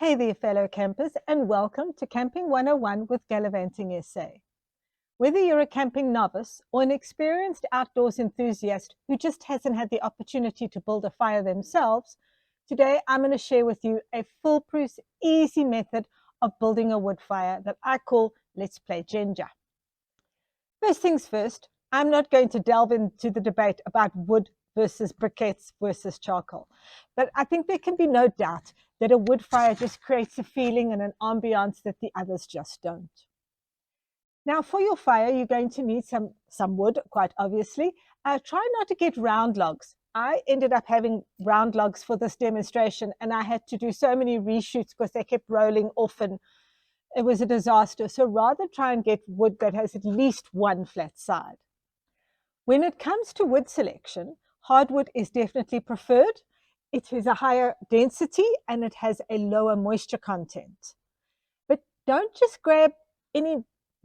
Hey there, fellow campers, and welcome to Camping 101 with Gallivanting SA. Whether you're a camping novice or an experienced outdoors enthusiast who just hasn't had the opportunity to build a fire themselves, today I'm going to share with you a foolproof, easy method of building a wood fire that I call Let's Play Ginger. First things first, I'm not going to delve into the debate about wood versus briquettes versus charcoal, but I think there can be no doubt that a wood fire just creates a feeling and an ambiance that the others just don't. Now, for your fire, you're going to need some wood, quite obviously. Try not to get round logs. I ended up having round logs for this demonstration, and I had to do so many reshoots because they kept rolling off and it was a disaster. So rather try and get wood that has at least one flat side. When it comes to wood selection, hardwood is definitely preferred. It has a higher density and it has a lower moisture content. But don't just grab any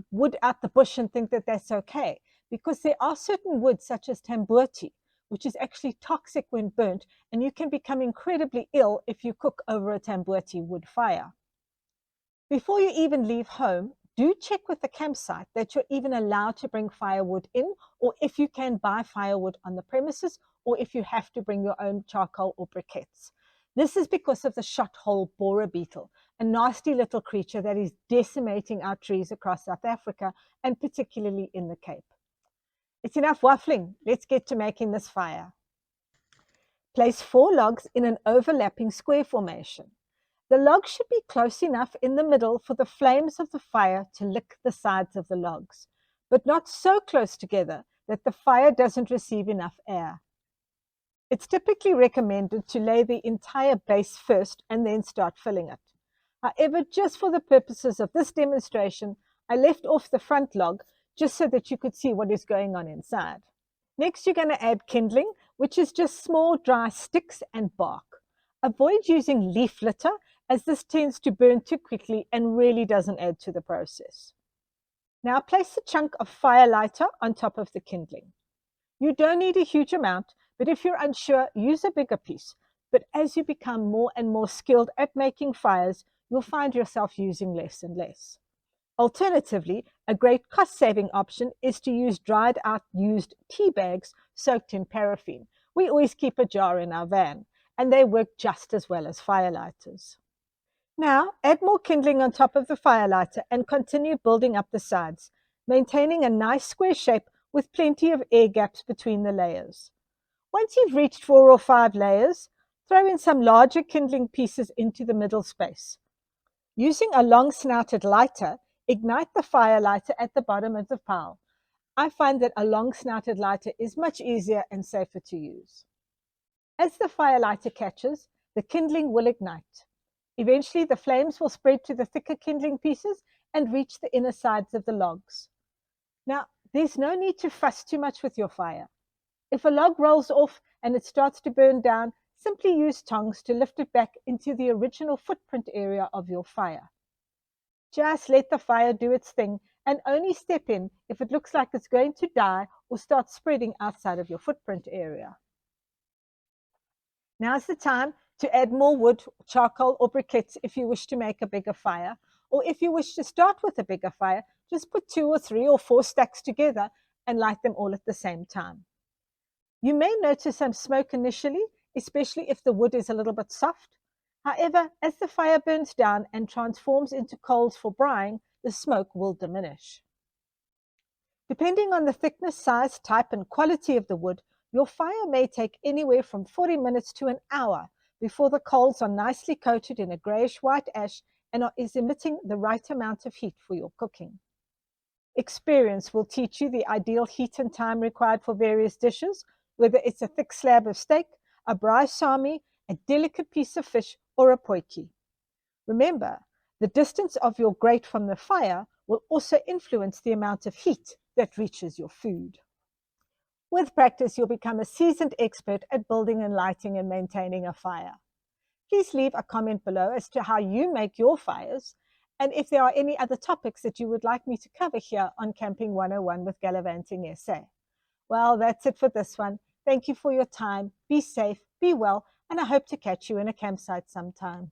wood out the bush and think that that's okay, because there are certain woods such as tambuti, which is actually toxic when burnt, and you can become incredibly ill if you cook over a tambuti wood fire. Before you even leave home, do check with the campsite that you're even allowed to bring firewood in, or if you can buy firewood on the premises, or if you have to bring your own charcoal or briquettes. This is because of the shot-hole borer beetle, a nasty little creature that is decimating our trees across South Africa, and particularly in the Cape. It's enough waffling. Let's get to making this fire. Place 4 logs in an overlapping square formation. The logs should be close enough in the middle for the flames of the fire to lick the sides of the logs, but not so close together that the fire doesn't receive enough air. It's typically recommended to lay the entire base first and then start filling it. However, just for the purposes of this demonstration, I left off the front log just so that you could see what is going on inside. Next, you're going to add kindling, which is just small dry sticks and bark. Avoid using leaf litter, as this tends to burn too quickly and really doesn't add to the process. Now place a chunk of fire lighter on top of the kindling. You don't need a huge amount, but if you're unsure, use a bigger piece. But as you become more and more skilled at making fires, you'll find yourself using less and less. Alternatively, a great cost-saving option is to use dried out used tea bags soaked in paraffin. We always keep a jar in our van, and they work just as well as fire lighters. Now, add more kindling on top of the fire lighter and continue building up the sides, maintaining a nice square shape with plenty of air gaps between the layers. Once you've reached 4 or 5 layers, throw in some larger kindling pieces into the middle space. Using a long snouted lighter, ignite the fire lighter at the bottom of the pile. I find that a long snouted lighter is much easier and safer to use. As the fire lighter catches, the kindling will ignite. Eventually, the flames will spread to the thicker kindling pieces and reach the inner sides of the logs. Now, there's no need to fuss too much with your fire. If a log rolls off and it starts to burn down, simply use tongs to lift it back into the original footprint area of your fire. Just let the fire do its thing and only step in if it looks like it's going to die or start spreading outside of your footprint area. Now's the time to add more wood, charcoal, or briquettes if you wish to make a bigger fire, or if you wish to start with a bigger fire, just put 2 or 3 or 4 stacks together and light them all at the same time. You may notice some smoke initially, especially if the wood is a little bit soft. However, as the fire burns down and transforms into coals for braaiing, the smoke will diminish. Depending on the thickness, size, type, and quality of the wood, your fire may take anywhere from 40 minutes to an hour before the coals are nicely coated in a grayish-white ash and is emitting the right amount of heat for your cooking. Experience will teach you the ideal heat and time required for various dishes, whether it's a thick slab of steak, a braai sami, a delicate piece of fish, or a potjie. Remember, the distance of your grate from the fire will also influence the amount of heat that reaches your food. With practice, you'll become a seasoned expert at building and lighting and maintaining a fire. Please leave a comment below as to how you make your fires, and if there are any other topics that you would like me to cover here on Camping 101 with Gallivanting SA. Well, that's it for this one. Thank you for your time. Be safe, be well, and I hope to catch you in a campsite sometime.